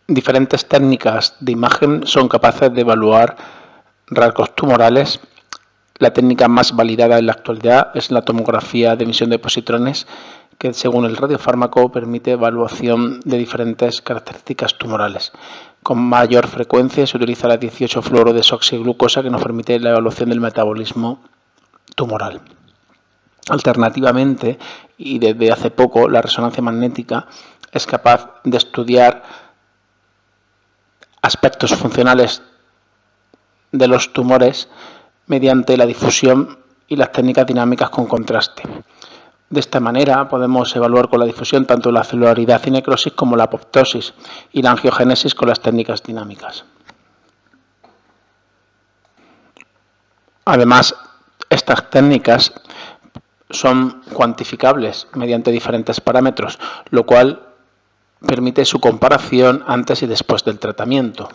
Diferentes técnicas de imagen son capaces de evaluar rasgos tumorales. La técnica más validada en la actualidad es la tomografía de emisión de positrones, que según el radiofármaco permite evaluación de diferentes características tumorales. Con mayor frecuencia se utiliza la 18-fluorodesoxiglucosa, que nos permite la evaluación del metabolismo tumoral. Alternativamente, y desde hace poco, la resonancia magnética es capaz de estudiar aspectos funcionales de los tumores mediante la difusión y las técnicas dinámicas con contraste. De esta manera podemos evaluar con la difusión tanto la celularidad y necrosis como la apoptosis y la angiogénesis con las técnicas dinámicas. Además, estas técnicas son cuantificables mediante diferentes parámetros, lo cual permite su comparación antes y después del tratamiento.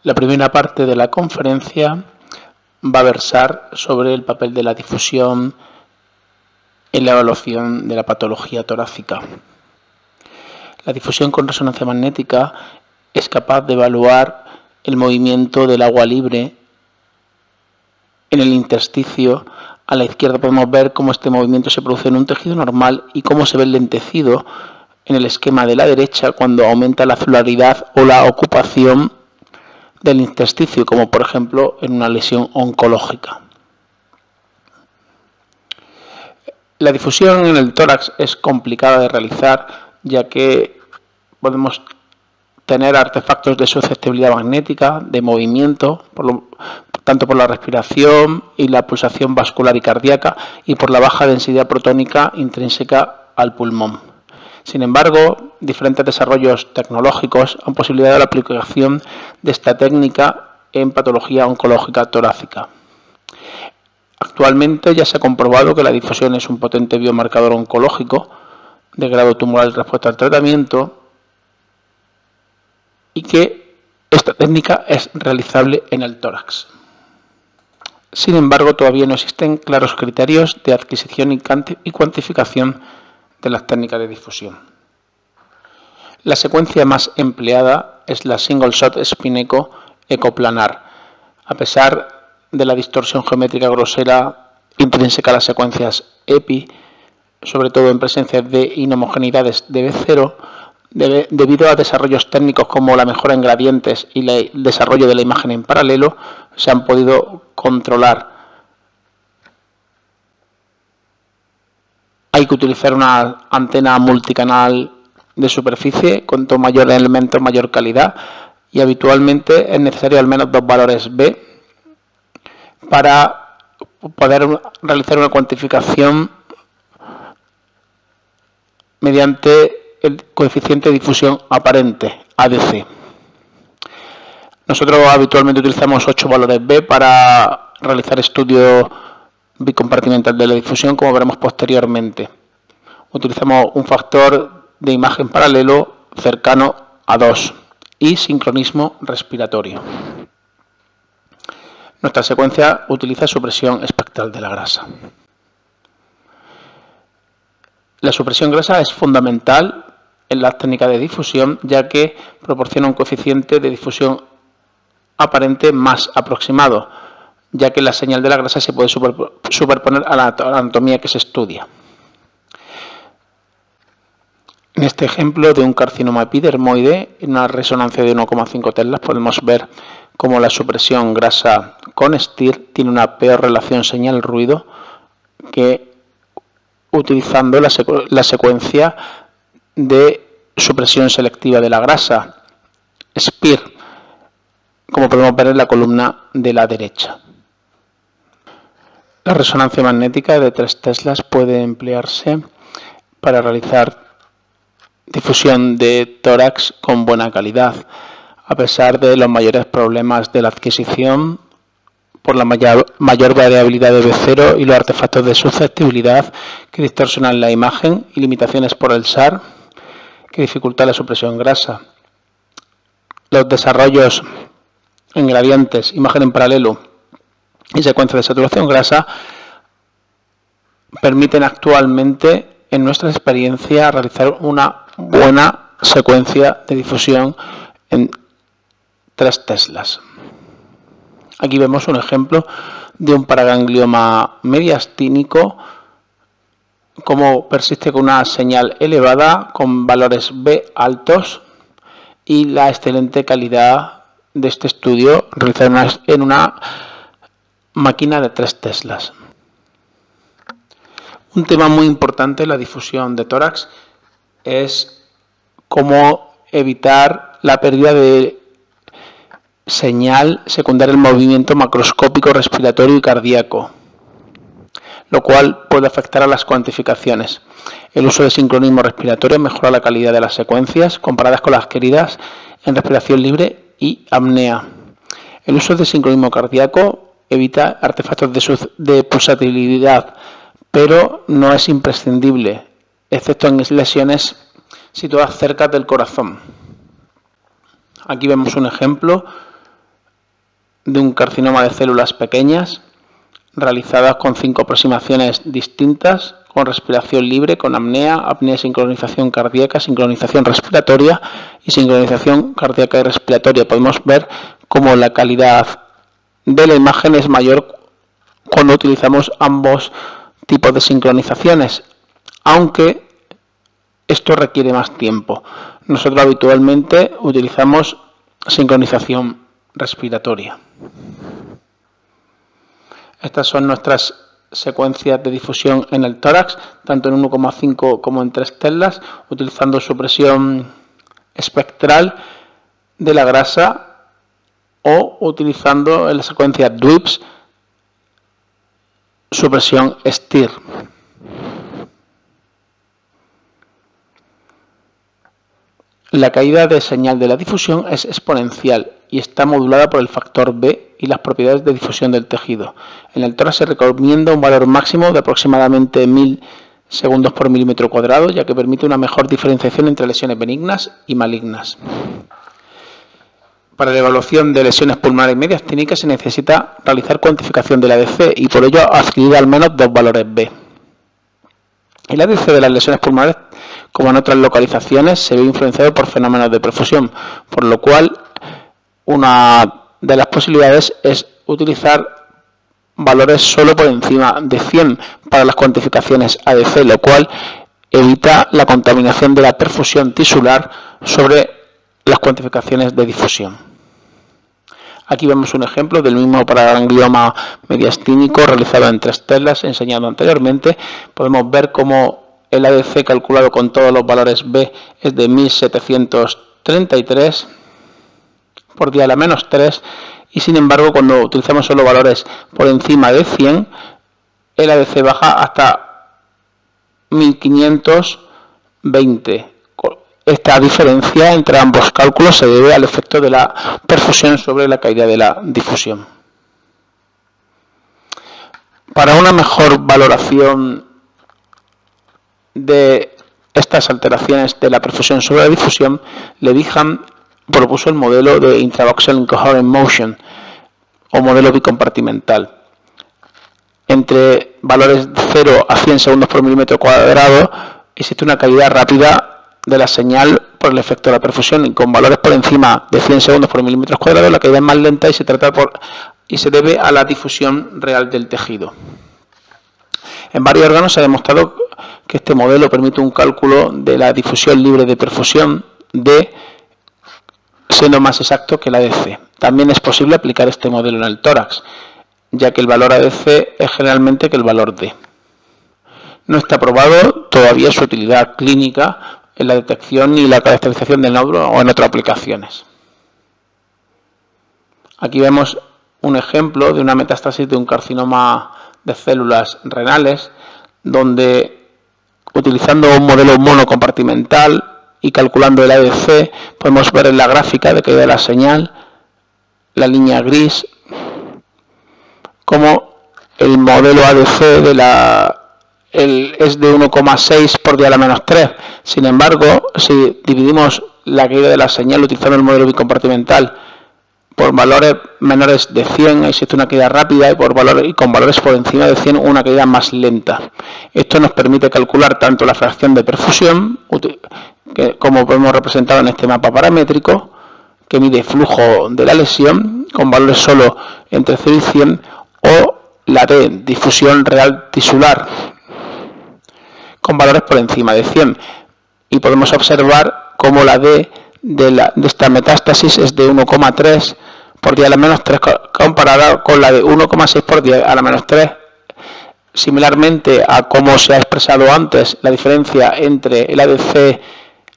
La primera parte de la conferencia va a versar sobre el papel de la difusión en la evaluación de la patología torácica. La difusión con resonancia magnética es capaz de evaluar el movimiento del agua libre en el intersticio. A la izquierda podemos ver cómo este movimiento se produce en un tejido normal y cómo se ve enlentecido en el esquema de la derecha cuando aumenta la celularidad o la ocupación del intersticio, como por ejemplo en una lesión oncológica. La difusión en el tórax es complicada de realizar, ya que podemos tener artefactos de susceptibilidad magnética, de movimiento, tanto por la respiración y la pulsación vascular y cardíaca, y por la baja densidad protónica intrínseca al pulmón. Sin embargo, diferentes desarrollos tecnológicos han posibilitado la aplicación de esta técnica en patología oncológica torácica. Actualmente ya se ha comprobado que la difusión es un potente biomarcador oncológico de grado tumoral respecto al tratamiento y que esta técnica es realizable en el tórax. Sin embargo, todavía no existen claros criterios de adquisición y cuantificación de las técnicas de difusión. La secuencia más empleada es la Single Shot Spin Echo ecoplanar. A pesar de la distorsión geométrica grosera intrínseca a las secuencias EPI, sobre todo en presencia de inhomogeneidades de B0, debido a desarrollos técnicos como la mejora en gradientes y el desarrollo de la imagen en paralelo, se han podido controlar. Hay que utilizar una antena multicanal de superficie, cuanto mayor el elemento, mayor calidad, y habitualmente es necesario al menos 2 valores B para poder realizar una cuantificación mediante el coeficiente de difusión aparente, ADC. Nosotros habitualmente utilizamos 8 valores B para realizar estudios bicompartimental de la difusión, como veremos posteriormente. Utilizamos un factor de imagen paralelo cercano a 2 y sincronismo respiratorio. Nuestra secuencia utiliza supresión espectral de la grasa. La supresión grasa es fundamental en la técnica de difusión, ya que proporciona un coeficiente de difusión aparente más aproximado, ya que la señal de la grasa se puede superponer a la anatomía que se estudia. En este ejemplo de un carcinoma epidermoide, en una resonancia de 1,5 teslas, podemos ver cómo la supresión grasa con STIR tiene una peor relación señal-ruido que utilizando la secuencia de supresión selectiva de la grasa, SPIR, como podemos ver en la columna de la derecha. La resonancia magnética de 3 teslas puede emplearse para realizar difusión de tórax con buena calidad, a pesar de los mayores problemas de la adquisición por la mayor variabilidad de B0 y los artefactos de susceptibilidad que distorsionan la imagen y limitaciones por el SAR que dificultan la supresión grasa. Los desarrollos en gradientes, imagen en paralelo y secuencia de saturación grasa permiten actualmente en nuestra experiencia, realizar una buena secuencia de difusión en 3 teslas. Aquí vemos un ejemplo de un paraganglioma mediastínico, cómo persiste con una señal elevada, con valores B altos, y la excelente calidad de este estudio realizado en una máquina de 3 teslas. Un tema muy importante en la difusión de tórax es cómo evitar la pérdida de señal secundaria al movimiento macroscópico, respiratorio y cardíaco, lo cual puede afectar a las cuantificaciones. El uso de sincronismo respiratorio mejora la calidad de las secuencias comparadas con las adquiridas en respiración libre y apnea. El uso de sincronismo cardíaco evita artefactos de pulsatilidad, pero no es imprescindible, excepto en lesiones situadas cerca del corazón. Aquí vemos un ejemplo de un carcinoma de células pequeñas realizadas con 5 aproximaciones distintas, con respiración libre, con apnea, apnea, sincronización cardíaca, sincronización respiratoria y sincronización cardíaca y respiratoria. Podemos ver cómo la calidad de la imagen es mayor cuando utilizamos ambos tipos de sincronizaciones, aunque esto requiere más tiempo. Nosotros habitualmente utilizamos sincronización respiratoria. Estas son nuestras secuencias de difusión en el tórax, tanto en 1,5 como en 3 teslas, utilizando supresión espectral de la grasa o utilizando en la secuencia DWIPS supresión STIR. La caída de señal de la difusión es exponencial y está modulada por el factor B y las propiedades de difusión del tejido. En el tórax se recomienda un valor máximo de aproximadamente 1000 segundos por milímetro cuadrado, ya que permite una mejor diferenciación entre lesiones benignas y malignas. Para la evaluación de lesiones pulmonares mediastínicas se necesita realizar cuantificación del ADC y por ello adquirir al menos 2 valores B. El ADC de las lesiones pulmonares, como en otras localizaciones, se ve influenciado por fenómenos de perfusión, por lo cual una de las posibilidades es utilizar valores solo por encima de 100 para las cuantificaciones ADC, lo cual evita la contaminación de la perfusión tisular sobre las cuantificaciones de difusión. Aquí vemos un ejemplo del mismo paraganglioma mediastínico realizado en 3 teslas, enseñado anteriormente. Podemos ver cómo el ADC calculado con todos los valores B es de 1733 por día a la menos 3, y sin embargo cuando utilizamos solo valores por encima de 100, el ADC baja hasta 1520. Esta diferencia entre ambos cálculos se debe al efecto de la perfusión sobre la caída de la difusión. Para una mejor valoración de estas alteraciones de la perfusión sobre la difusión, Levighan propuso el modelo de Intravoxel Incoherent Motion o modelo bicompartimental. Entre valores de 0 a 100 segundos por milímetro cuadrado existe una caída rápida de la señal por el efecto de la perfusión, y con valores por encima de 100 segundos por milímetro cuadrado la caída es más lenta y se debe a la difusión real del tejido. En varios órganos se ha demostrado que este modelo permite un cálculo de la difusión libre de perfusión D siendo más exacto que la ADC. También es posible aplicar este modelo en el tórax, ya que el valor ADC es generalmente que el valor D. No está probado todavía su utilidad clínica en la detección y la caracterización del nódulo o en otras aplicaciones. Aquí vemos un ejemplo de una metástasis de un carcinoma de células renales, donde utilizando un modelo monocompartimental y calculando el ADC, podemos ver en la gráfica de caída de la señal, la línea gris, como el modelo ADC es de 1,6 por día a la menos 3. Sin embargo, si dividimos la caída de la señal utilizando el modelo bicompartimental por valores menores de 100 existe una caída rápida y con valores por encima de 100 una caída más lenta. Esto nos permite calcular tanto la fracción de perfusión, como hemos representado en este mapa paramétrico, que mide flujo de la lesión con valores solo entre 0 y 100, o la de difusión real tisular con valores por encima de 100. Y podemos observar cómo la D de esta metástasis es de 1,3 por 10 a la menos 3 comparada con la de 1,6 por 10 a la menos 3. Similarmente a cómo se ha expresado antes la diferencia entre el ADC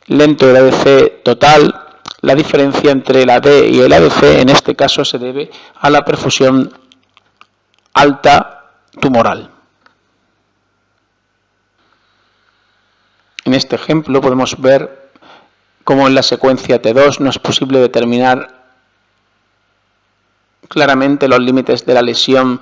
lento y el ADC total, la diferencia entre la D y el ADC en este caso se debe a la perfusión alta tumoral. En este ejemplo podemos ver cómo en la secuencia T2 no es posible determinar claramente los límites de la lesión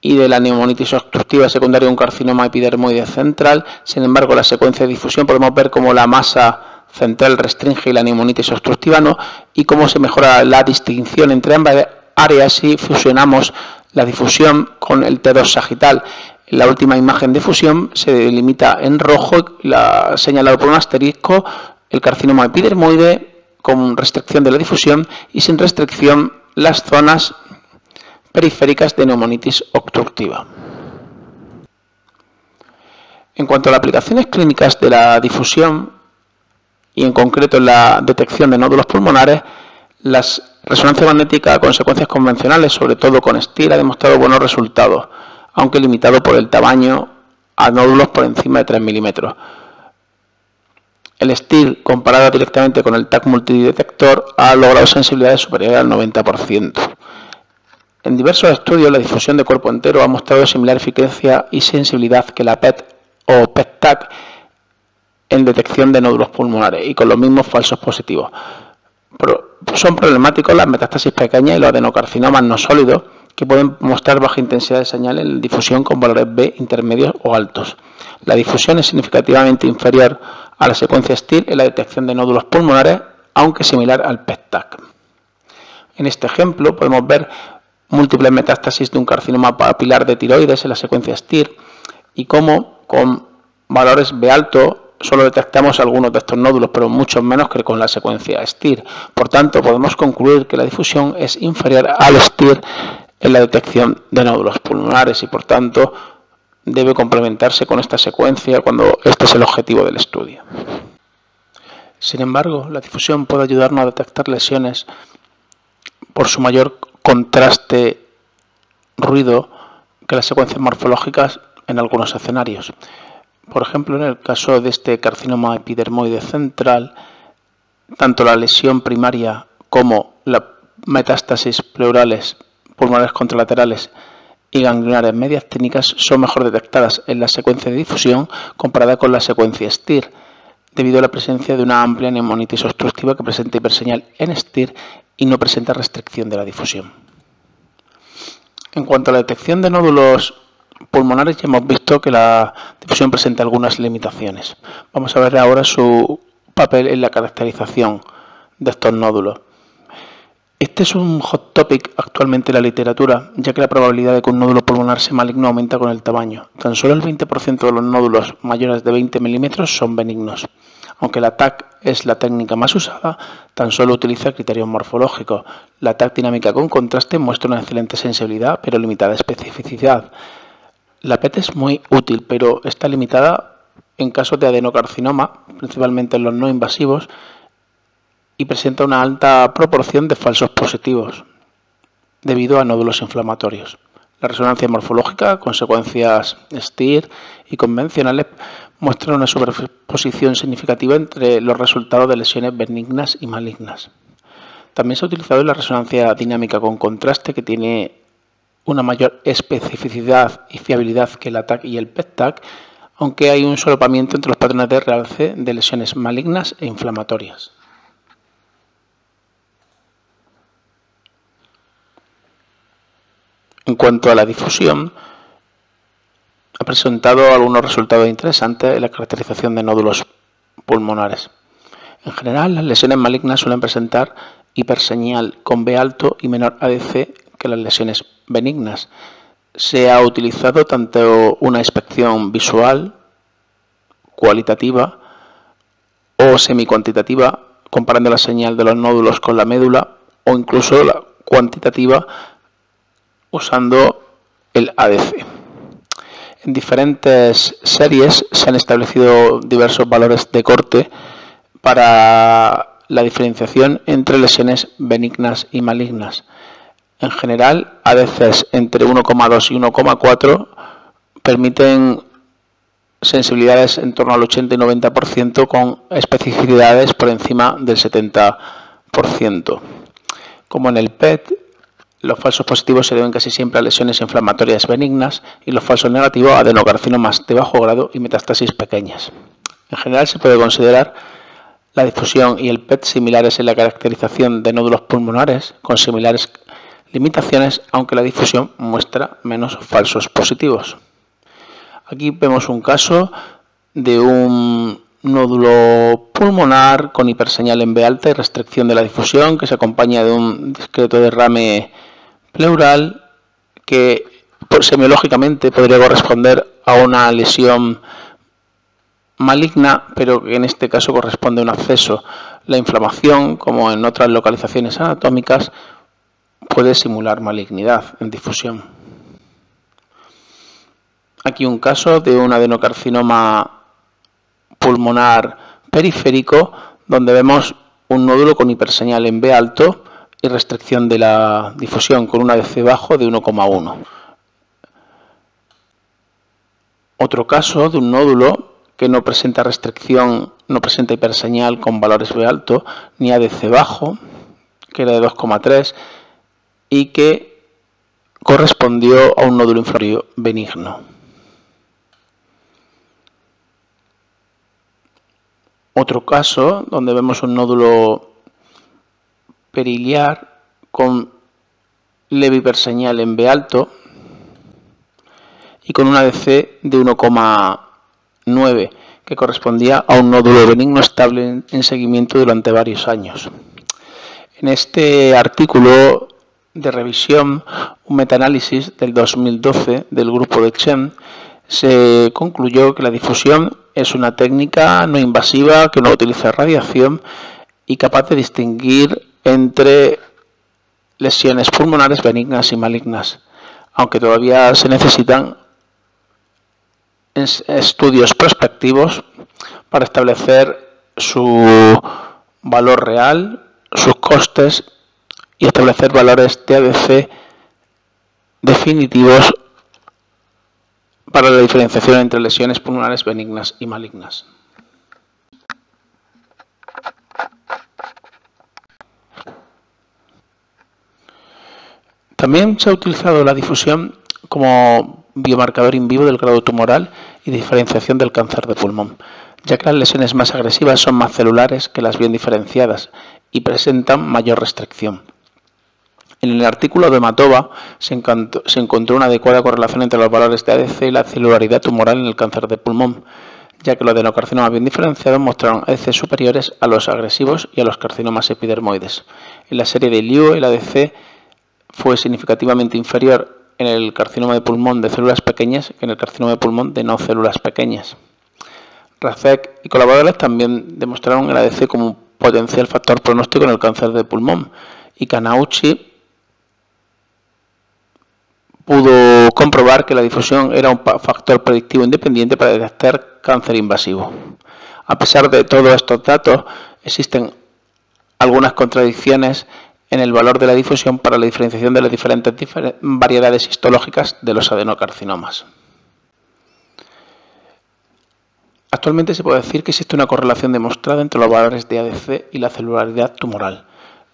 y de la neumonitis obstructiva secundaria de un carcinoma epidermoide central. Sin embargo, en la secuencia de difusión podemos ver cómo la masa central restringe y la neumonitis obstructiva no, y cómo se mejora la distinción entre ambas áreas si fusionamos la difusión con el T2 sagital. En la última imagen de fusión se delimita en rojo, señalado por un asterisco, el carcinoma epidermoide con restricción de la difusión y sin restricción las zonas periféricas de neumonitis obstructiva. En cuanto a las aplicaciones clínicas de la difusión y en concreto en la detección de nódulos pulmonares, la resonancia magnética con secuencias convencionales, sobre todo con STIR, ha demostrado buenos resultados, aunque limitado por el tamaño a nódulos por encima de 3 milímetros. El STIR, comparado directamente con el TAC multidetector, ha logrado sensibilidades superiores al 90%. En diversos estudios, la difusión de cuerpo entero ha mostrado similar eficacia y sensibilidad que la PET o PET-TAC en detección de nódulos pulmonares y con los mismos falsos positivos. Son problemáticos las metástasis pequeñas y los adenocarcinomas no sólidos, que pueden mostrar baja intensidad de señal en difusión con valores B intermedios o altos. La difusión es significativamente inferior a la secuencia STIR en la detección de nódulos pulmonares, aunque similar al PET-TAC. En este ejemplo podemos ver múltiples metástasis de un carcinoma papilar de tiroides en la secuencia STIR y cómo con valores B alto solo detectamos algunos de estos nódulos, pero muchos menos que con la secuencia STIR. Por tanto, podemos concluir que la difusión es inferior al STIR en la detección de nódulos pulmonares y, por tanto, debe complementarse con esta secuencia cuando este es el objetivo del estudio. Sin embargo, la difusión puede ayudarnos a detectar lesiones por su mayor contraste ruido que las secuencias morfológicas en algunos escenarios. Por ejemplo, en el caso de este carcinoma epidermoide central, tanto la lesión primaria como la metástasis pleurales, pulmonares contralaterales y ganglionares medias técnicas son mejor detectadas en la secuencia de difusión comparada con la secuencia STIR, debido a la presencia de una amplia neumonitis obstructiva que presenta hiperseñal en STIR y no presenta restricción de la difusión. En cuanto a la detección de nódulos pulmonares, ya hemos visto que la difusión presenta algunas limitaciones. Vamos a ver ahora su papel en la caracterización de estos nódulos. Este es un hot topic actualmente en la literatura, ya que la probabilidad de que un nódulo pulmonar sea maligno aumenta con el tamaño. Tan solo el 20% de los nódulos mayores de 20 milímetros son benignos. Aunque la TAC es la técnica más usada, tan solo utiliza criterios morfológicos. La TAC dinámica con contraste muestra una excelente sensibilidad, pero limitada especificidad. La PET es muy útil, pero está limitada en casos de adenocarcinoma, principalmente en los no invasivos, y presenta una alta proporción de falsos positivos, debido a nódulos inflamatorios. La resonancia morfológica, con secuencias STIR y convencionales, muestra una superposición significativa entre los resultados de lesiones benignas y malignas. También se ha utilizado la resonancia dinámica con contraste, que tiene una mayor especificidad y fiabilidad que la TAC y el PET-TAC, aunque hay un solapamiento entre los patrones de realce de lesiones malignas e inflamatorias. En cuanto a la difusión, ha presentado algunos resultados interesantes en la caracterización de nódulos pulmonares. En general, las lesiones malignas suelen presentar hiperseñal con B alto y menor ADC que las lesiones benignas. Se ha utilizado tanto una inspección visual, cualitativa o semicuantitativa, comparando la señal de los nódulos con la médula, o incluso la cuantitativa usando el ADC. En diferentes series se han establecido diversos valores de corte para la diferenciación entre lesiones benignas y malignas. En general, ADCs entre 1,2 y 1,4 permiten sensibilidades en torno al 80 y 90% con especificidades por encima del 70%. Como en el PET, los falsos positivos se deben casi siempre a lesiones inflamatorias benignas y los falsos negativos a adenocarcinomas de bajo grado y metástasis pequeñas. En general se puede considerar la difusión y el PET similares en la caracterización de nódulos pulmonares con similares limitaciones, aunque la difusión muestra menos falsos positivos. Aquí vemos un caso de un nódulo pulmonar con hiperseñal en B alta y restricción de la difusión que se acompaña de un discreto derrame pleural que semiológicamente podría corresponder a una lesión maligna, pero que en este caso corresponde a un absceso. La inflamación, como en otras localizaciones anatómicas, puede simular malignidad en difusión. Aquí un caso de un adenocarcinoma pulmonar periférico donde vemos un nódulo con hiperseñal en B alto y restricción de la difusión con un ADC bajo de 1,1. Otro caso de un nódulo que no presenta restricción, no presenta hiperseñal con valores B alto ni ADC bajo, que era de 2,3 y que correspondió a un nódulo inflamatorio benigno. Otro caso donde vemos un nódulo periliar con leve hiperseñal en B alto y con un ADC de 1,9 que correspondía a un nódulo benigno estable en seguimiento durante varios años. En este artículo de revisión, un metaanálisis del 2012 del grupo de Chen, se concluyó que la difusión es una técnica no invasiva que no utiliza radiación y capaz de distinguir entre lesiones pulmonares benignas y malignas, aunque todavía se necesitan estudios prospectivos para establecer su valor real, sus costes y establecer valores de ADC definitivos para la diferenciación entre lesiones pulmonares benignas y malignas. También se ha utilizado la difusión como biomarcador in vivo del grado tumoral y diferenciación del cáncer de pulmón, ya que las lesiones más agresivas son más celulares que las bien diferenciadas y presentan mayor restricción. En el artículo de Matova se encontró una adecuada correlación entre los valores de ADC y la celularidad tumoral en el cáncer de pulmón, ya que los adenocarcinomas bien diferenciados mostraron ADC superiores a los agresivos y a los carcinomas epidermoides. En la serie de Liu, el ADC fue significativamente inferior en el carcinoma de pulmón de células pequeñas que en el carcinoma de pulmón de no células pequeñas. Razek y colaboradores también demostraron el ADC como un potencial factor pronóstico en el cáncer de pulmón, y Kanauchi pudo comprobar que la difusión era un factor predictivo independiente para detectar cáncer invasivo. A pesar de todos estos datos, existen algunas contradicciones en el valor de la difusión para la diferenciación de las diferentes variedades histológicas de los adenocarcinomas. Actualmente se puede decir que existe una correlación demostrada entre los valores de ADC y la celularidad tumoral.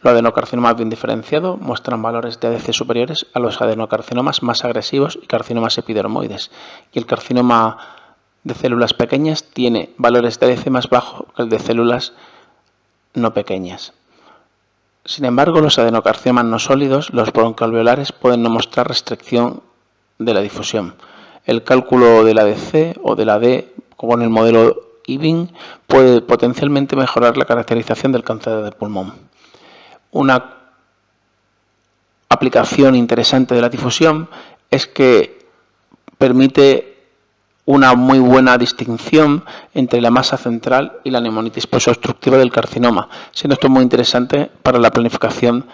Los adenocarcinomas bien diferenciados muestran valores de ADC superiores a los adenocarcinomas más agresivos y carcinomas epidermoides, y el carcinoma de células pequeñas tiene valores de ADC más bajos que el de células no pequeñas. Sin embargo, los adenocarcinomas no sólidos, los broncoalveolares, pueden no mostrar restricción de la difusión. El cálculo del ADC o del AD, como en el modelo IBIN, puede potencialmente mejorar la caracterización del cáncer de pulmón. una aplicación interesante de la difusión es que permite una muy buena distinción entre la masa central y la neumonitis posobstructiva del carcinoma, siendo esto muy interesante para la planificación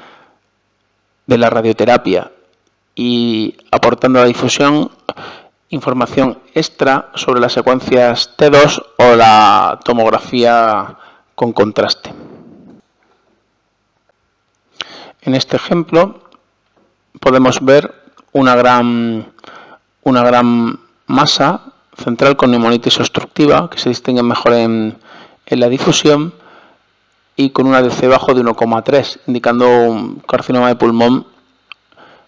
de la radioterapia y aportando a la difusión información extra sobre las secuencias T2 o la tomografía con contraste. En este ejemplo podemos ver una gran masa central con neumonitis obstructiva que se distingue mejor en la difusión y con un ADC bajo de 1,3, indicando un carcinoma de pulmón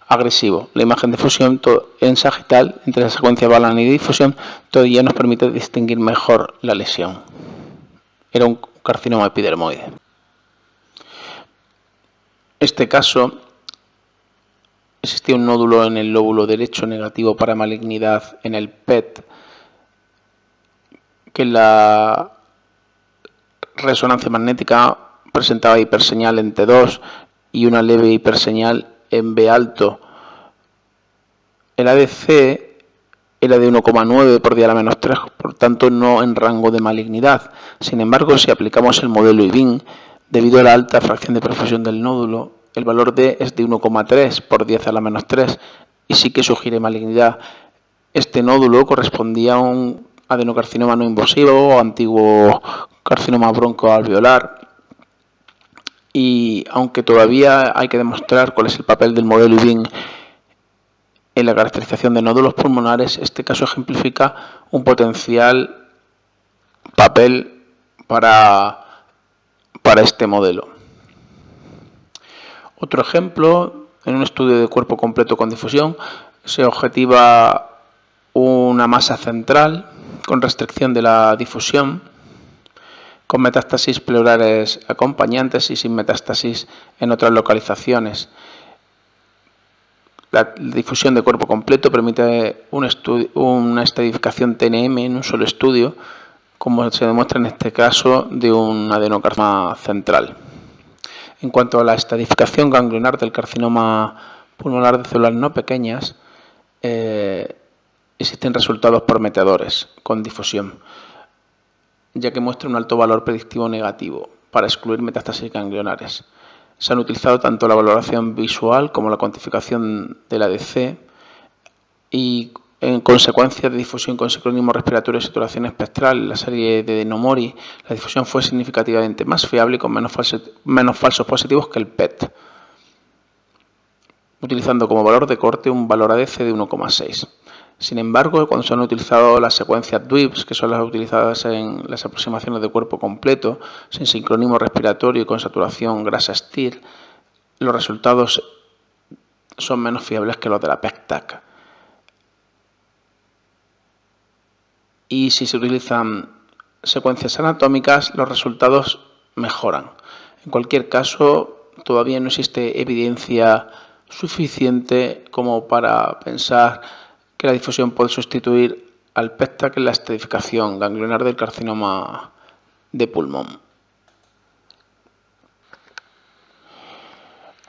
agresivo. La imagen de fusión en sagital entre la secuencia Balan y de difusión todavía nos permite distinguir mejor la lesión. Era un carcinoma epidermoide. Este caso existía un nódulo en el lóbulo derecho negativo para malignidad en el PET que la resonancia magnética presentaba hiperseñal en T2 y una leve hiperseñal en B alto. El ADC era de 1,9 por día a la menos 3, por tanto no en rango de malignidad. Sin embargo, si aplicamos el modelo IBIN, debido a la alta fracción de perfusión del nódulo, el valor D es de 1,3 por 10 a la menos 3 y sí que sugiere malignidad. Este nódulo correspondía a un adenocarcinoma no invasivo o antiguo carcinoma broncoalveolar. Y aunque todavía hay que demostrar cuál es el papel del modelo IBIN en la caracterización de nódulos pulmonares, este caso ejemplifica un potencial papel para este modelo. Otro ejemplo, en un estudio de cuerpo completo con difusión, se objetiva una masa central con restricción de la difusión, con metástasis pleurares acompañantes y sin metástasis en otras localizaciones. La difusión de cuerpo completo permite una estadificación TNM en un solo estudio, como se demuestra en este caso de un adenocarcinoma central. En cuanto a la estadificación ganglionar del carcinoma pulmonar de células no pequeñas, existen resultados prometedores con difusión, ya que muestra un alto valor predictivo negativo para excluir metástasis ganglionares. Se han utilizado tanto la valoración visual como la cuantificación del ADC y en consecuencia de difusión con sincronismo respiratorio y saturación espectral en la serie de Nomori, la difusión fue significativamente más fiable y con menos falsos positivos que el PET, utilizando como valor de corte un valor ADC de 1,6. Sin embargo, cuando se han utilizado las secuencias DWIPS, que son las utilizadas en las aproximaciones de cuerpo completo, sin sincronismo respiratorio y con saturación grasa STIR, los resultados son menos fiables que los de la PET-TAC. Y si se utilizan secuencias anatómicas, los resultados mejoran. En cualquier caso, todavía no existe evidencia suficiente como para pensar que la difusión puede sustituir al PET-TAC en la estadificación ganglionar del carcinoma de pulmón.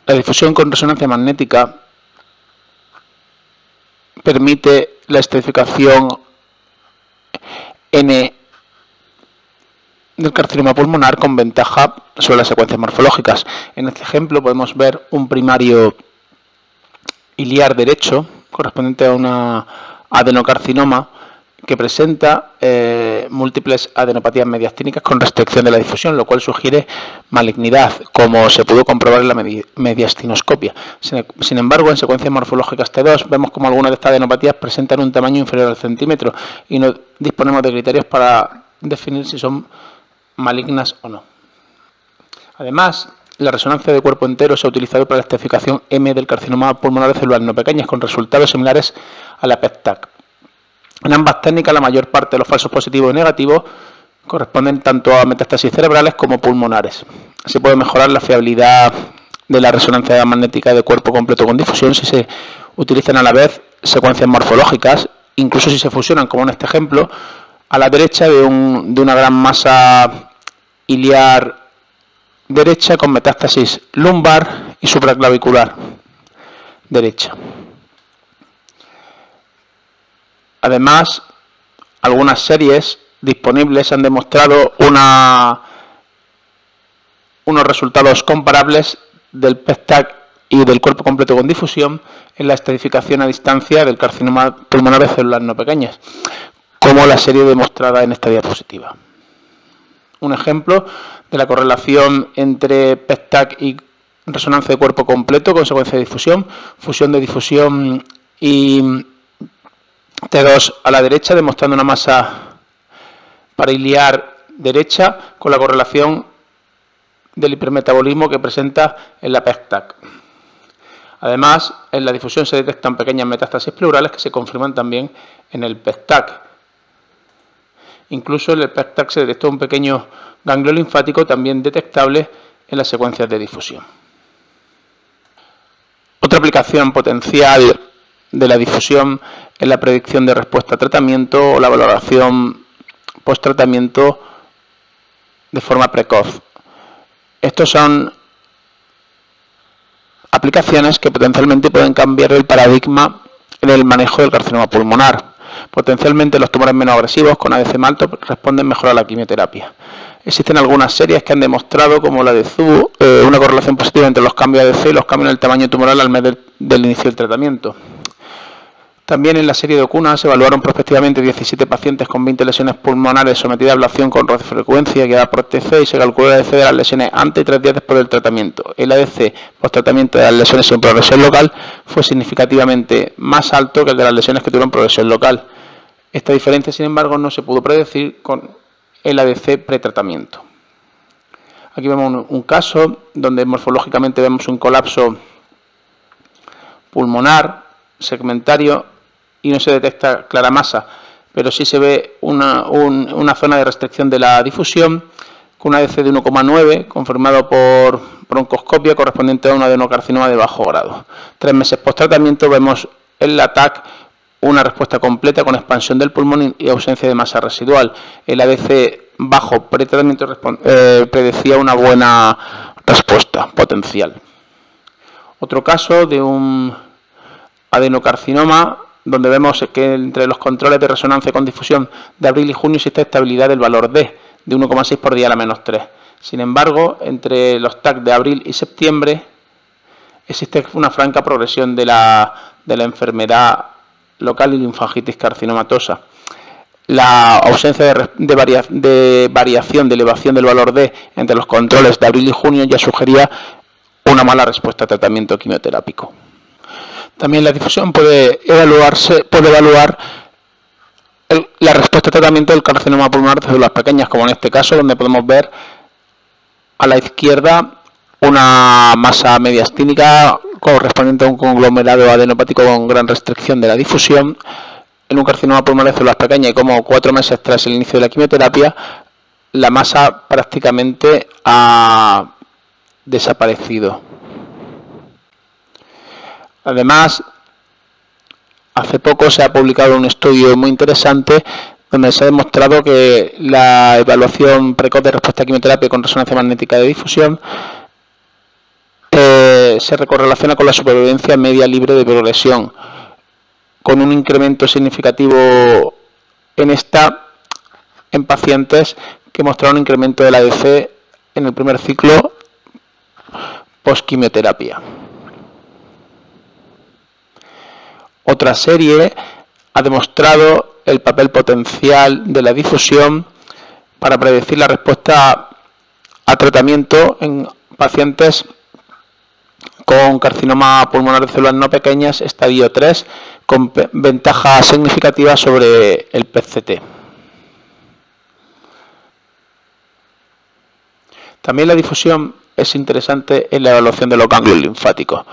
La difusión con resonancia magnética permite la estadificación N del carcinoma pulmonar con ventaja sobre las secuencias morfológicas. En este ejemplo podemos ver un primario iliar derecho correspondiente a una adenocarcinoma que presenta múltiples adenopatías mediastínicas con restricción de la difusión, lo cual sugiere malignidad, como se pudo comprobar en la mediastinoscopia. Sin embargo, en secuencias morfológicas T2 vemos como algunas de estas adenopatías presentan un tamaño inferior al centímetro y no disponemos de criterios para definir si son malignas o no. Además, la resonancia de cuerpo entero se ha utilizado para la estadificación M del carcinoma pulmonar de células no pequeñas con resultados similares a la PET-TAC. En ambas técnicas, la mayor parte de los falsos positivos y negativos corresponden tanto a metástasis cerebrales como pulmonares. Se puede mejorar la fiabilidad de la resonancia magnética de cuerpo completo con difusión si se utilizan a la vez secuencias morfológicas, incluso si se fusionan, como en este ejemplo, a la derecha de una gran masa iliar derecha con metástasis lumbar y supraclavicular derecha. Además, algunas series disponibles han demostrado unos resultados comparables del PET-TAC y del cuerpo completo con difusión en la estratificación a distancia del carcinoma pulmonar de células no pequeñas, como la serie demostrada en esta diapositiva. Un ejemplo de la correlación entre PET-TAC y resonancia de cuerpo completo con secuencia de difusión, fusión de difusión y T2 a la derecha, demostrando una masa pariliar derecha con la correlación del hipermetabolismo que presenta en la PET-TAC. Además, en la difusión se detectan pequeñas metástasis pleurales que se confirman también en el PET-TAC. Incluso en el PET-TAC se detectó un pequeño ganglio linfático también detectable en las secuencias de difusión. Otra aplicación potencial de la difusión es la predicción de respuesta a tratamiento o la valoración post-tratamiento de forma precoz. Estos son aplicaciones que potencialmente pueden cambiar el paradigma en el manejo del carcinoma pulmonar. Potencialmente los tumores menos agresivos con ADC alto responden mejor a la quimioterapia. Existen algunas series que han demostrado, como la de Zhu, una correlación positiva entre los cambios de ADC y los cambios en el tamaño tumoral al mes del inicio del tratamiento. También en la serie de Okuna se evaluaron prospectivamente 17 pacientes con 20 lesiones pulmonares sometidas a ablación con radiofrecuencia guiada por TC y se calculó el ADC de las lesiones antes y 3 días después del tratamiento. El ADC post-tratamiento de las lesiones sin progresión local fue significativamente más alto que el de las lesiones que tuvieron progresión local. Esta diferencia, sin embargo, no se pudo predecir con el ADC pretratamiento. Aquí vemos un caso donde morfológicamente vemos un colapso pulmonar segmentario y no se detecta clara masa, pero sí se ve una zona de restricción de la difusión con un ADC de 1,9 confirmado por broncoscopia correspondiente a un adenocarcinoma de bajo grado. 3 meses post tratamiento vemos en la TAC una respuesta completa con expansión del pulmón y ausencia de masa residual. El ADC bajo pretratamiento predecía una buena respuesta potencial. Otro caso de un adenocarcinoma donde vemos que entre los controles de resonancia con difusión de abril y junio existe estabilidad del valor D de 1,6 por día a la menos 3. Sin embargo, entre los TAC de abril y septiembre existe una franca progresión de la enfermedad local y linfangitis carcinomatosa. La ausencia de variación de elevación del valor D entre los controles de abril y junio ya sugería una mala respuesta a tratamiento quimioterápico. También la difusión puede evaluar la respuesta a tratamiento del carcinoma pulmonar de células pequeñas, como en este caso, donde podemos ver a la izquierda una masa mediastínica correspondiente a un conglomerado adenopático con gran restricción de la difusión en un carcinoma pulmonar de células pequeñas, y como 4 meses tras el inicio de la quimioterapia la masa prácticamente ha desaparecido. Además, hace poco se ha publicado un estudio muy interesante donde se ha demostrado que la evaluación precoz de respuesta a quimioterapia con resonancia magnética de difusión se correlaciona con la supervivencia media libre de progresión, con un incremento significativo en pacientes que mostraron un incremento del ADC en el primer ciclo post-quimioterapia. Otra serie ha demostrado el papel potencial de la difusión para predecir la respuesta a tratamiento en pacientes con carcinoma pulmonar de células no pequeñas, estadio 3, con ventaja significativa sobre el PET-CT. También la difusión es interesante en la evaluación de los ganglios linfáticos.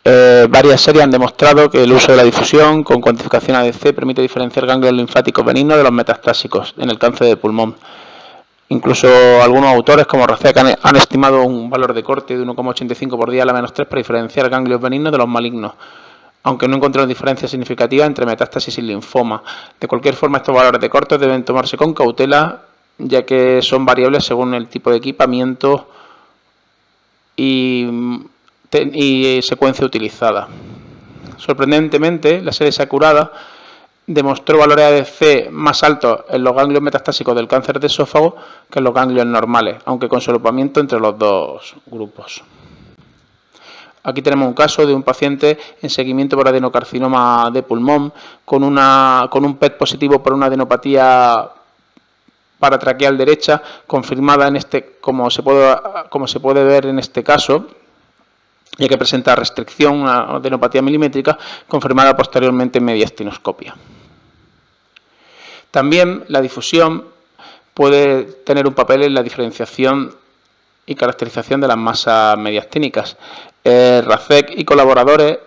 Varias series han demostrado que el uso de la difusión con cuantificación ADC permite diferenciar ganglios linfáticos benignos de los metastásicos en el cáncer de pulmón. Incluso algunos autores, como Racek, han estimado un valor de corte de 1,85 por día a la menos 3 para diferenciar ganglios benignos de los malignos, aunque no encontraron diferencia significativa entre metástasis y linfoma. De cualquier forma, estos valores de corte deben tomarse con cautela, ya que son variables según el tipo de equipamiento y secuencia utilizada. Sorprendentemente, la serie Sakurada demostró valores ADC más altos en los ganglios metastásicos del cáncer de esófago que en los ganglios normales, aunque con solapamiento entre los dos grupos. Aquí tenemos un caso de un paciente en seguimiento por adenocarcinoma de pulmón con un PET positivo por una adenopatía paratraqueal derecha confirmada como se puede ver en este caso, ya que presenta restricción, una adenopatía milimétrica confirmada posteriormente en mediastinoscopia. También la difusión puede tener un papel en la diferenciación y caracterización de las masas mediastínicas. RACEC y colaboradores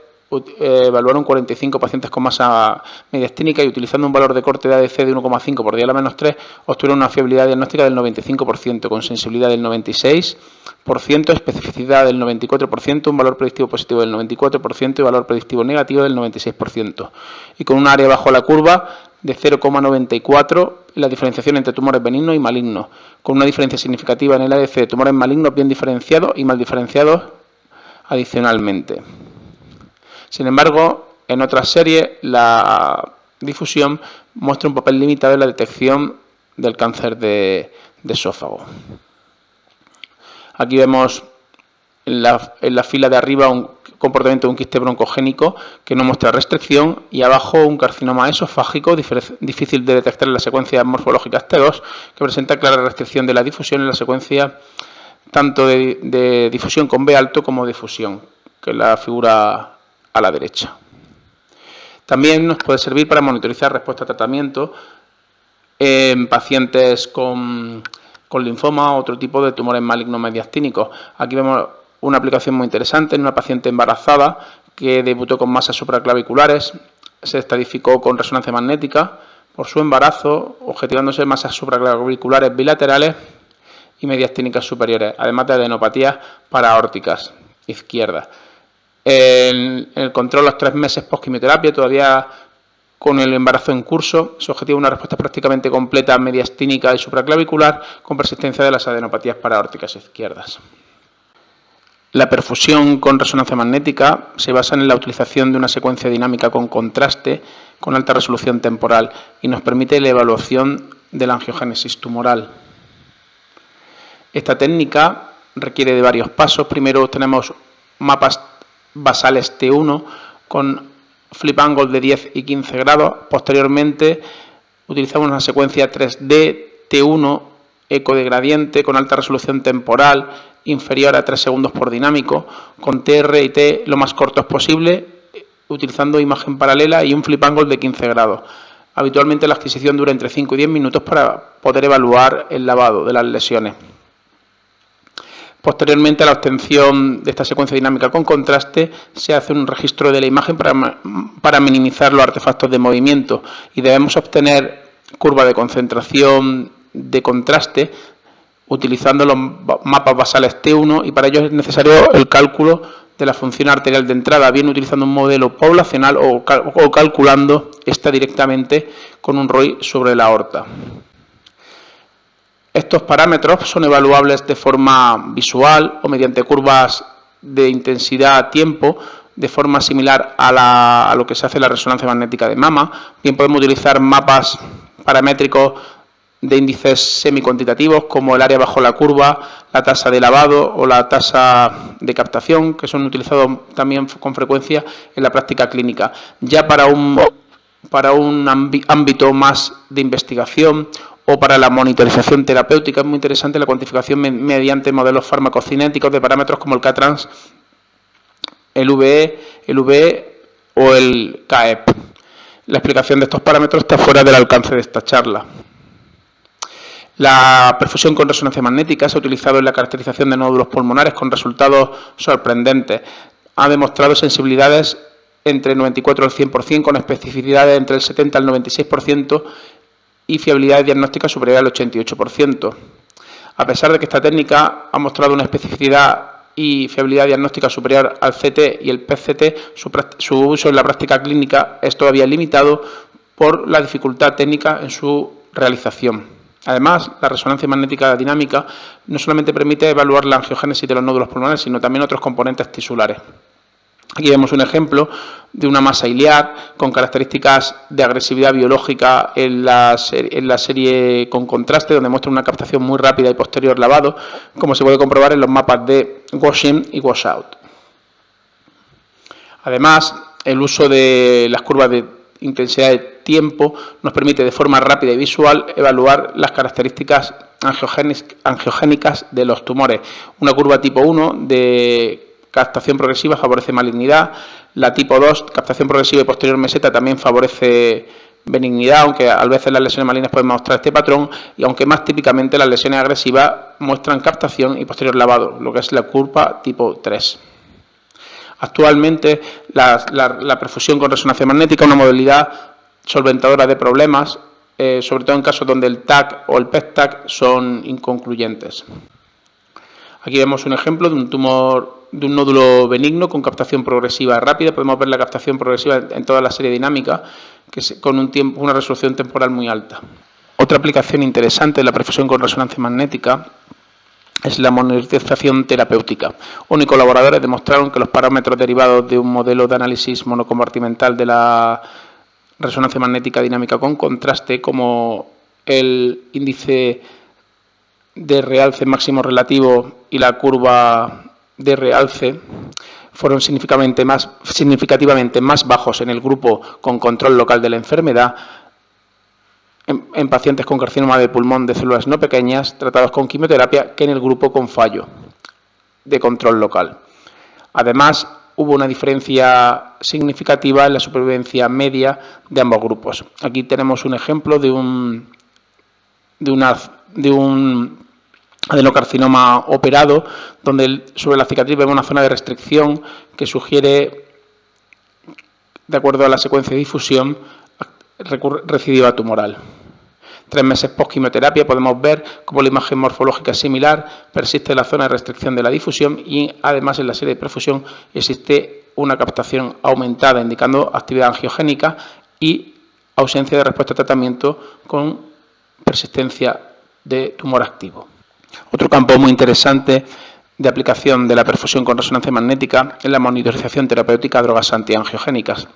evaluaron 45 pacientes con masa mediastínica y utilizando un valor de corte de ADC de 1,5 por día a la menos 3 obtuvieron una fiabilidad diagnóstica del 95%, con sensibilidad del 96%, especificidad del 94%, un valor predictivo positivo del 94% y valor predictivo negativo del 96%, y con un área bajo la curva de 0,94 la diferenciación entre tumores benignos y malignos, con una diferencia significativa en el ADC de tumores malignos bien diferenciados y mal diferenciados adicionalmente. Sin embargo, en otras series, la difusión muestra un papel limitado en la detección del cáncer de esófago. Aquí vemos en la fila de arriba un comportamiento de un quiste broncogénico que no muestra restricción y abajo un carcinoma esofágico difícil de detectar en las secuencias morfológicas T2 que presenta clara restricción de la difusión en la secuencia tanto de difusión con B alto como difusión, que es la figura a la derecha. También nos puede servir para monitorizar respuesta a tratamiento en pacientes con linfoma o otro tipo de tumores malignos mediastínicos. Aquí vemos una aplicación muy interesante en una paciente embarazada que debutó con masas supraclaviculares, se estadificó con resonancia magnética por su embarazo, objetivándose masas supraclaviculares bilaterales y mediastínicas superiores, además de adenopatías paraórticas izquierdas. En el control a los 3 meses post-quimioterapia, todavía con el embarazo en curso, se objetiva una respuesta prácticamente completa mediastínica y supraclavicular con persistencia de las adenopatías paraórticas izquierdas. La perfusión con resonancia magnética se basa en la utilización de una secuencia dinámica con contraste con alta resolución temporal y nos permite la evaluación de la angiogénesis tumoral. Esta técnica requiere de varios pasos. Primero tenemos mapas basales T1 con flip angle de 10 y 15 grados. Posteriormente utilizamos una secuencia 3D T1 eco de gradiente con alta resolución temporal inferior a 3 segundos por dinámico, con TR y T lo más cortos posible, utilizando imagen paralela y un flip angle de 15 grados. Habitualmente la adquisición dura entre 5 y 10 minutos para poder evaluar el lavado de las lesiones. Posteriormente a la obtención de esta secuencia dinámica con contraste, se hace un registro de la imagen para minimizar los artefactos de movimiento y debemos obtener curva de concentración de contraste utilizando los mapas basales T1 y para ello es necesario el cálculo de la función arterial de entrada, bien utilizando un modelo poblacional o calculando esta directamente con un ROI sobre la aorta. Estos parámetros son evaluables de forma visual o mediante curvas de intensidad-tiempo, de forma similar a lo que se hace en la resonancia magnética de mama. Bien podemos utilizar mapas paramétricos de índices semicuantitativos como el área bajo la curva, la tasa de lavado o la tasa de captación, que son utilizados también con frecuencia en la práctica clínica. Ya para un ámbito más de investigación o para la monitorización terapéutica es muy interesante la cuantificación mediante modelos farmacocinéticos de parámetros como el K-trans, el VE o el KEP. La explicación de estos parámetros está fuera del alcance de esta charla. La perfusión con resonancia magnética se ha utilizado en la caracterización de nódulos pulmonares con resultados sorprendentes. Ha demostrado sensibilidades entre el 94 y el 100%, con especificidades entre el 70 y el 96% y fiabilidad diagnóstica superior al 88%. A pesar de que esta técnica ha mostrado una especificidad y fiabilidad diagnóstica superior al CT y el PET-CT, su uso en la práctica clínica es todavía limitado por la dificultad técnica en su realización. Además, la resonancia magnética dinámica no solamente permite evaluar la angiogénesis de los nódulos pulmonares, sino también otros componentes tisulares. Aquí vemos un ejemplo de una masa iliar con características de agresividad biológica en la serie con contraste, donde muestra una captación muy rápida y posterior lavado, como se puede comprobar en los mapas de wash-in y wash-out. Además, el uso de las curvas de intensidad de tiempo nos permite de forma rápida y visual evaluar las características angiogénicas de los tumores. Una curva tipo 1 de captación progresiva favorece malignidad, la tipo 2, captación progresiva y posterior meseta, también favorece benignidad, aunque a veces las lesiones malignas pueden mostrar este patrón, y aunque más típicamente las lesiones agresivas muestran captación y posterior lavado, lo que es la curva tipo 3. Actualmente la perfusión con resonancia magnética es una modalidad solventadora de problemas, sobre todo en casos donde el TAC o el PET-TAC son inconcluyentes. Aquí vemos un ejemplo de un tumor, de un nódulo benigno con captación progresiva rápida. Podemos ver la captación progresiva en toda la serie dinámica, con una resolución temporal muy alta. Otra aplicación interesante de la perfusión con resonancia magnética es la monitorización terapéutica. Uno y colaboradores demostraron que los parámetros derivados de un modelo de análisis monocompartimental de la resonancia magnética dinámica con contraste, como el índice de realce máximo relativo y la curva de realce, fueron significativamente más bajos en el grupo con control local de la enfermedad, en pacientes con carcinoma de pulmón de células no pequeñas tratados con quimioterapia, que en el grupo con fallo de control local. Además, hubo una diferencia significativa en la supervivencia media de ambos grupos. Aquí tenemos un ejemplo de un adenocarcinoma operado, donde sobre la cicatriz vemos una zona de restricción que sugiere, de acuerdo a la secuencia de difusión, recidiva tumoral. 3 meses post-quimioterapia podemos ver cómo la imagen morfológica es similar, persiste la zona de restricción de la difusión y además en la serie de perfusión existe una captación aumentada indicando actividad angiogénica y ausencia de respuesta a tratamiento con persistencia de tumor activo. Otro campo muy interesante de aplicación de la perfusión con resonancia magnética es la monitorización terapéutica de drogas antiangiogénicas,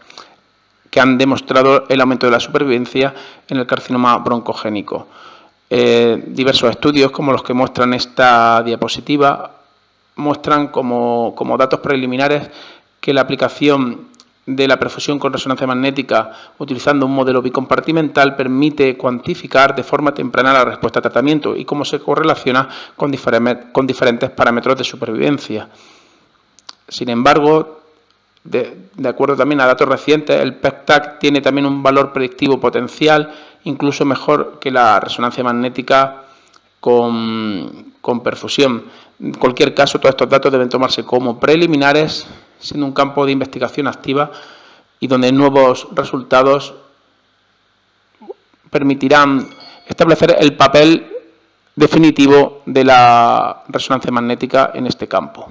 que han demostrado el aumento de la supervivencia en el carcinoma broncogénico. Diversos estudios, como los que muestran esta diapositiva, muestran como datos preliminares que la aplicación de la perfusión con resonancia magnética utilizando un modelo bicompartimental permite cuantificar de forma temprana la respuesta a tratamiento y cómo se correlaciona con diferentes parámetros de supervivencia. Sin embargo, de acuerdo también a datos recientes, el PET-TAC tiene también un valor predictivo potencial, incluso mejor que la resonancia magnética con perfusión. En cualquier caso, todos estos datos deben tomarse como preliminares, siendo un campo de investigación activa y donde nuevos resultados permitirán establecer el papel definitivo de la resonancia magnética en este campo.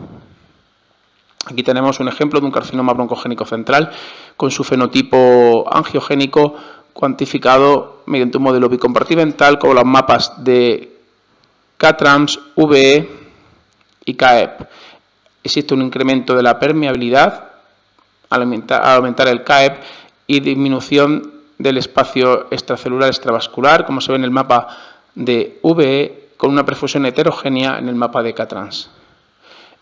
Aquí tenemos un ejemplo de un carcinoma broncogénico central con su fenotipo angiogénico cuantificado mediante un modelo bicompartimental con los mapas de K-TRAMS, VE y KEP. Existe un incremento de la permeabilidad al aumentar el KEP y disminución del espacio extracelular extravascular, como se ve en el mapa de VE, con una perfusión heterogénea en el mapa de K-TRANS.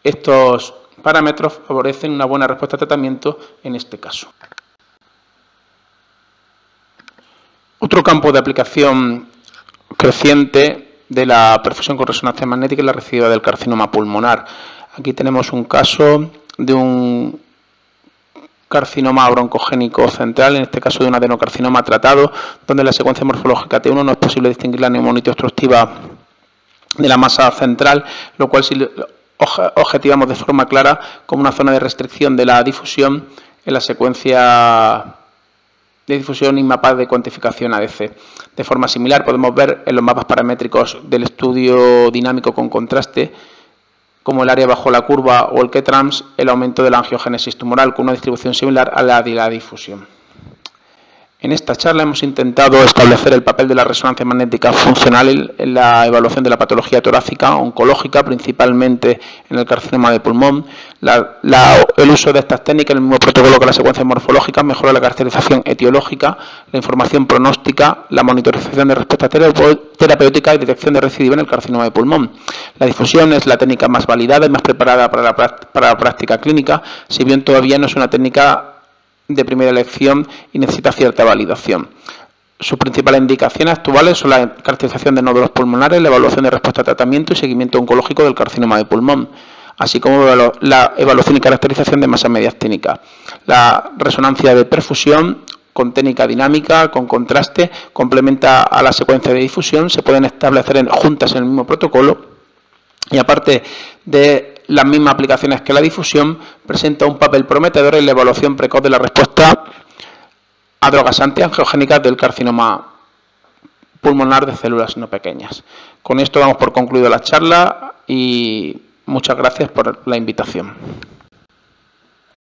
Estos parámetros favorecen una buena respuesta a tratamiento en este caso. Otro campo de aplicación creciente de la perfusión con resonancia magnética es la recidiva del carcinoma pulmonar. Aquí tenemos un caso de un carcinoma broncogénico central, en este caso de un adenocarcinoma tratado, donde en la secuencia morfológica T1 no es posible distinguir la neumonitis obstructiva de la masa central, lo cual sí objetivamos de forma clara como una zona de restricción de la difusión en la secuencia de difusión y mapas de cuantificación ADC. De forma similar podemos ver en los mapas paramétricos del estudio dinámico con contraste, como el área bajo la curva o el K-TRAMS, el aumento de la angiogénesis tumoral con una distribución similar a la de la difusión. En esta charla hemos intentado establecer el papel de la resonancia magnética funcional en la evaluación de la patología torácica oncológica, principalmente en el carcinoma de pulmón. El uso de estas técnicas en el mismo protocolo que las secuencias morfológicas mejora la caracterización etiológica, la información pronóstica, la monitorización de respuesta terapéutica y detección de recidiva en el carcinoma de pulmón. La difusión es la técnica más validada y más preparada para la práctica clínica, si bien todavía no es una técnica de primera elección y necesita cierta validación. Sus principales indicaciones actuales son la caracterización de nódulos pulmonares, la evaluación de respuesta a tratamiento y seguimiento oncológico del carcinoma de pulmón, así como la evaluación y caracterización de masas mediastínicas. La resonancia de perfusión con técnica dinámica, con contraste, complementa a la secuencia de difusión, se pueden establecer juntas en el mismo protocolo y aparte de las mismas aplicaciones que la difusión, presenta un papel prometedor en la evaluación precoz de la respuesta a drogas antiangiogénicas del carcinoma pulmonar de células no pequeñas. Con esto damos por concluido la charla y muchas gracias por la invitación.